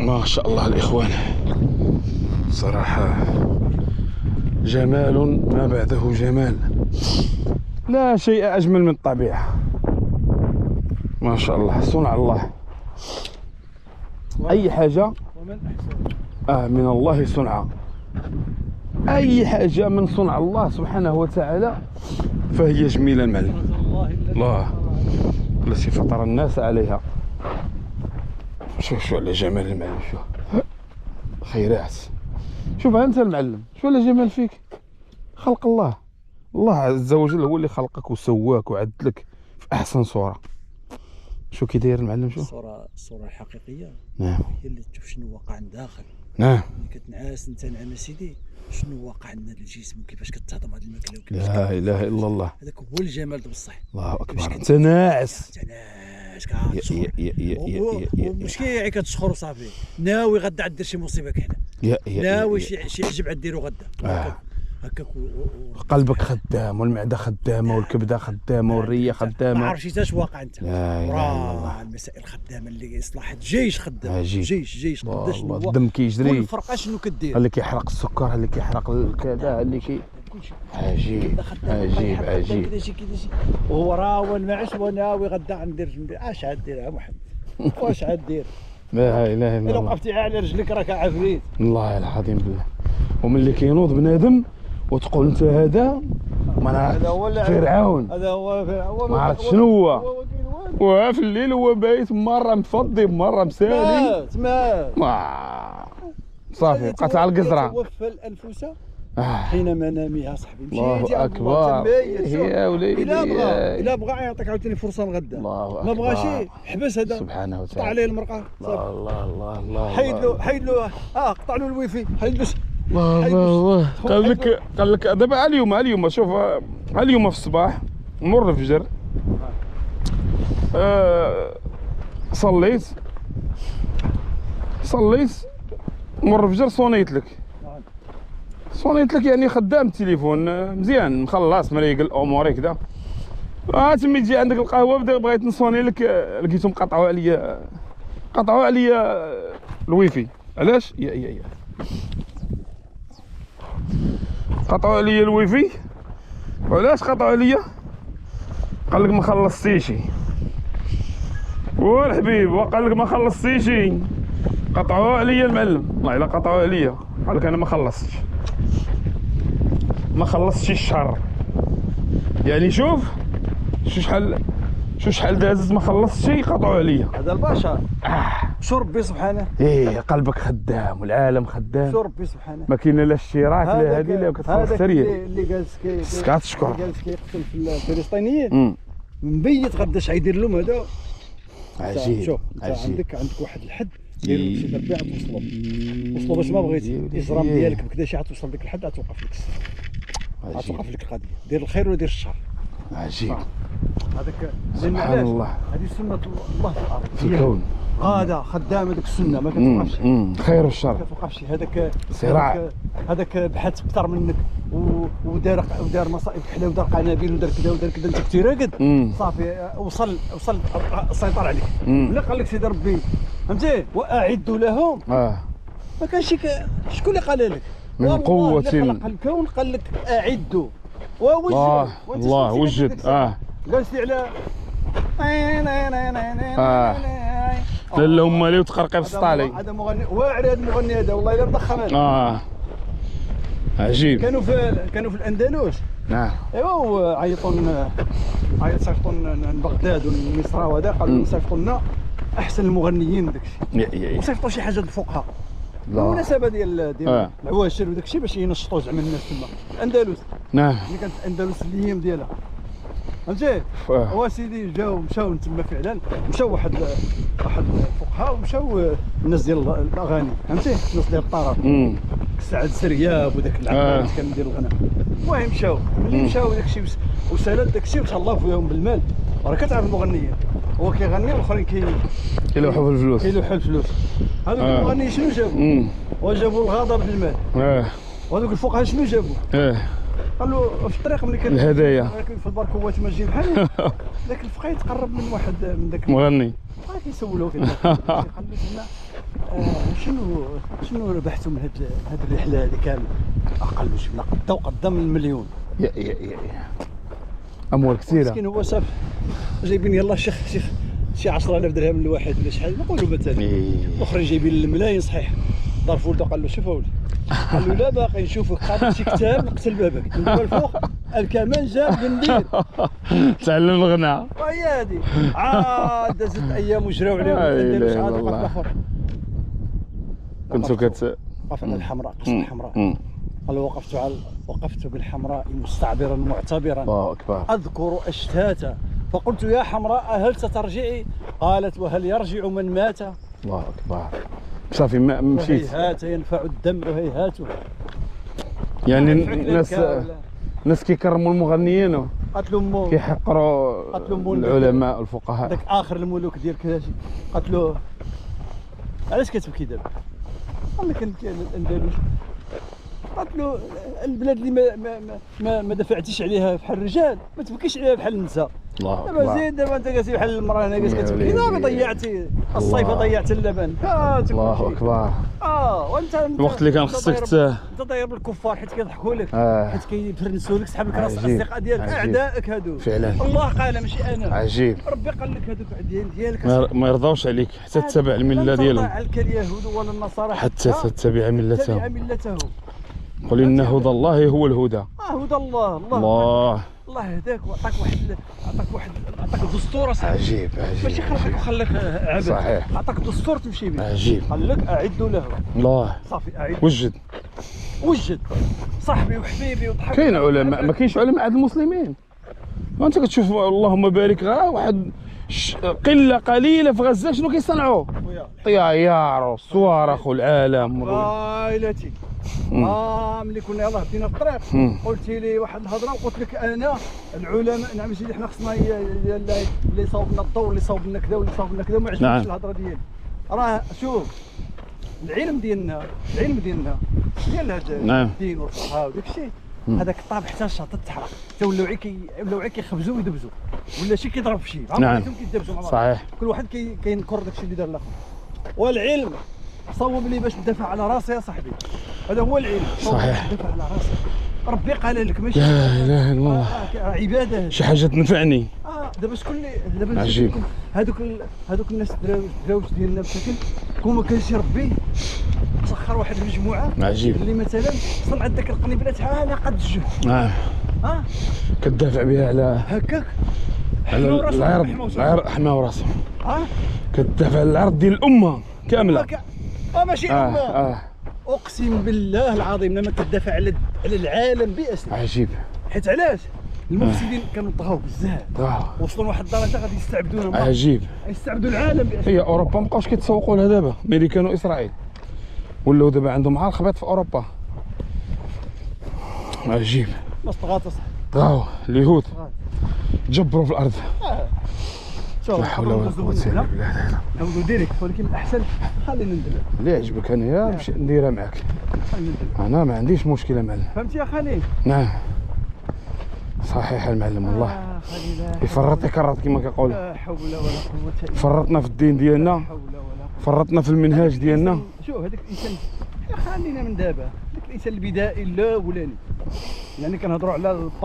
ما شاء الله الإخوان، صراحة جمال ما بعده جمال، لا شيء أجمل من الطبيعة. ما شاء الله، صنع الله. أي حاجة من الله صنعها، أي حاجة من صنع الله سبحانه وتعالى فهي جميلة المعلم. الله التي فطر الناس عليها. شوف على جمال المعلم، شوف خيرات. شوف أنت المعلم، شو على جمال فيك. خلق الله، الله عز وجل هو اللي خلقك وسواك وعدلك في أحسن صورة. شو كي داير المعلم؟ شو الصورة الحقيقية؟ نعم، هي اللي تشوف شنو واقع من داخل. نعم، اللي كتنعس انت نعم سيدي، شنو واقع عندنا الجسم وكيفاش كتهضم هذه الماكله وكيفاش لا اله الا الله. هذاك هو الجمال بصح. الله اكبر. انت ناعس كتشخر ومش كي كتشخر وصافي، ناوي غدا دير شي مصيبه كحله، ناوي شي عجب عديرو غدا. هكاك قلبك خدام والمعده خدامه والكبده خدامه والريه خدامه، ما عرفتش اش واقع انت. لا اله الا الله. المسائل خدامه اللي اصلاح جيش خدام، جيش قداش الدم كيجري، كل فرقه شنو كدير، اللي كيحرق السكر، اللي كيحرق كذا، اللي كي عجيب عجيب عجيب. وهو راه المعش وناوي غدا ندير اش غدير يا محمد، واش غدير؟ لا اله الا الله. الا وقفتي على رجلك راك عفريت. والله العظيم بالله. وملي كينوض بنادم وتقول انت هذا ما نعرفش فرعون، هذا هو ما عرفت شنو هو. وفي الليل هو بايت مره مفضي مره مسالي، ما صافي بقات على القزره. توفى الانفس حين منامها صاحبي. الله اكبر يا وليدي. الا بغى يعطيك عاوتاني فرصه لغدا، ما بغاش حبس هذا سبحانه وتعالى. قطع عليه المرقه الله الله الله الله. حيد له قطع له الويفي، حيد له. الله قال لك دابا اليوم شوف، اليوم في الصباح مر الفجر، صليت مر الفجر، صونيت لك يعني خدام التليفون مزيان مخلص مريقل اموري كذا. تمي تجي عندك القهوه بغيت نصوني لك، لقيتهم قطعوا عليا الويفي. علاش؟ يا قطعوا عليا الويفي. وعلاش قطعوا عليا؟ قال لك ما خلصتيش والحبيب، وقال لك ما خلصتيش. قطعوا عليا المعلم، والله الا قطعوا عليا. قال لك انا ما خلصتش الشهر. يعني شوف شحال دازت ما خلصتش، قطعوا عليا. هذا البشر شو ربي سبحانه. قلبك خدام والعالم خدام، شو ربي سبحانه. ما كاين لا الشراك لا هذه لا كتخلص سريه. اللي جالس كتشكر جالس كيقتل في الفلسطينيين مبيت غدا اش غيدير لهم هذا. عجيب. شوف عندك واحد الحد دير شي تربيع توصلوا باش ما بغيتي الاجرام ديالك بكذا شي توصل ديك الحد غتوقف لك غتوقف لك القضيه. دير الخير ودير الشر. عجيب. هذاك سبحان الله، هذه سنه الله في الارض في الكون. هذا خدام هذيك السنه ما كتوقفش. الخير والشر ما كتوقفش. هذاك صراع، هذاك بحث اكثر منك ودار مصائب كحله ودار قنابل ودار كذا انت كنتي راقد صافي وصل السيطر عليك. ملي قال لك سيدي ربي فهمتي واعدوا لهم، ما كانش شكون اللي قال لك؟ من قوة. اللي خلق الكون قال لك اعدوا ووجد. الله وجد. جالس على لا هما اللي وتقرقر في السطالي. هذا مغني واعر، هذا المغني هذا والله الا مضخم هذا. عجيب. كانوا في الاندلس. نعم. ايوا صيفطوا بغداد ومصر وهذا، قالوا صيفطوا لنا احسن المغنيين وداك الشيء، وصيفطوا شي حاجه الفقهاء بالمناسبه ديال العواشر وداك الشيء باش ينشطوا زعما الناس تما الاندلس. نعم. اللي كانت الاندلس الايام ديالها فهمتي. هو سيدي مشاو تما فعلا، مشاو واحد الفقهاء ومشاو الناس ديال الاغاني فهمتي، الناس ديال الطرب سعد سرياب وداك العباد كان ديال الغناء. المهم ملي مشاو داك الشيء وسالات داك الشيء وتهلاو فيهم بالمال. راه كتعرف المغنيين، هو كيغني والاخرين كيلوحوا في الفلوس. هذوك المغنيين شنو جابوا؟ وجابوا الغضب بالمال. وهذوك الفقهاء شنو جابوا؟ قالوا في الطريق ملي كان الهدايا راكب في الباركوات ماشي بحال ذاك الفقيه يتقرب من واحد من ذاك المغني كيسولوه فيه. قال له شنو ربحتوا من هاد الرحله هذه كامله؟ اقل جبنا قدام المليون. يا اموال كثيره. مسكين هو صافي جايبين يلاه شي 10,000 درهم لواحد ولا شحال نقولوا مثلا. الاخرين جايبين الملايين صحيح. ضرب ولده قال له شوف اولي، قال له لا باقي نشوفك قابل شي كتاب نقتل بابك ندوى الفوق الكمان جاب بندير تعلم الغناء. وهي هادي عاد دازت ايام وجراو عليهم نديروا شحال وقف الاخر. كنتو وقف على الحمراء قصر الحمراء. قال وقفت بالحمراء مستعبرا معتبرا. الله اكبر. اذكر اشتاتا فقلت يا حمراء هل سترجعي؟ قالت وهل يرجع من مات؟ الله اكبر. صافي ما مشيت. هيهات ينفع الدم وهيهات. يعني الناس كيكرموا المغنيين قالت له امو كيحقروا العلماء والفقهاء. داك اخر الملوك ديال كلاشي قالت له علاش كتبكي دابا؟ قال لك الاندلس. قالت له البلاد اللي ما دفعتيش عليها بحال الرجال ما تبكيش عليها بحال النساء. الله اكبر. دابا زيد دابا انت جالسي بحال المراه هنا جالس كتبكي دابا ضيعتي الصيفه ضيعت اللبن. الله اكبر. وانت الوقت اللي كان خصك انت داير بالكفار حيت كيضحكوا لك حيت كيفرنسوا لك سحب لك راس الاصدقاء ديالك اعدائك هادو. فعلا الله قال ماشي انا. عجيب. ربي قال لك هذوك ديالك ما يرضاوش عليك حتى تتبع المله ديالهم. عليك اليهود ولا النصارى حتى تتبع ملتهم. ملتهم. قل ان هدى الله هو الهدى. هدى الله. الله يهداك عطاك دستور اصاحبي. عجيب. ماشي خلقك وخليك عبد. صحيح. عطاك دستور تمشي به. عجيب. قال لك اعدوا له. الله. صافي اعد. وجد صاحبي وحبيبي وضحك. كاين علماء ما كاينش علماء عند المسلمين. وانت كتشوف اللهم بارك غير واحد قله قليله في غزه شنو كيصنعوا؟ طيار والصواريخ والعالم. عائلتي ملي كنا يلاه بدينا في الطريق قلتي لي واحد الهضره وقلت لك انا العلماء نعم سيدي حنا خصنا اللي صاوب لنا الضوء اللي صاوب لنا كذا واللي صاوب لنا كذا وما عجبنيش الهضره ديالي. راه شوف العلم ديالنا ديال هذا الدين والفقه وداك الشيء هذاك الطابع حتى الشاطئ تحرق حتى ولاو غير كيخبزوا ويدبزوا ولا شي كيضرب في شي عمرهم كيدبزوا مع بعض. صحيح. كل واحد كينكر داك الشيء اللي دار الاخر. والعلم صوب لي باش ندافع على راسي يا صاحبي. هذا هو العلم. صحيح. ندافع على راسي. ربي قال لك ماشي لا اله الا الله. عباده شي حاجه تنفعني. دابا شكون دابا عجيب. هذوك الناس الدراوش ديالنا بشكل كون ما كانش ربي سخر واحد المجموعه. عجيب. اللي مثلا صنعت داك القنيبلات على قد الجهد. كتدافع بها على هكاك على العرض حمى وراسه. كتدافع على العرض ديال الامه كامله. ماشي الامه. اقسم بالله العظيم لما كتدافع على العالم باسره. عجيب. حيت علاش؟ المفسدين كانوا طغاو بزاف. وصلوا لواحد الدرجه غادي يستعبدونا. عجيب. يستعبدوا العالم باسره. هي اوروبا مابقاوش كيتسوقوا لها دابا، امريكان واسرائيل ولاو دابا عندهم عار خبيط في اوروبا. عجيب. ناس طغات طغاو اليهود تجبروا في الارض. لا حول ولا قوه الا بالله. نعاودو ديريكت ولكن الاحسن خلينا ندير اللي يعجبك انايا نمشي نديرها معاك. انا ما عنديش مشكله معلم. فهمتي يا خليل؟ نعم صحيح المعلم والله. يفرط يكرط كما كيقولوا. لا حول ولا قوه الا فرطنا في الدين ديالنا، فرطنا في المنهاج ديالنا. شوف هذاك الانسان خلينا من دابا، هذاك الانسان البدائي الاولاني يعني كنهضروا على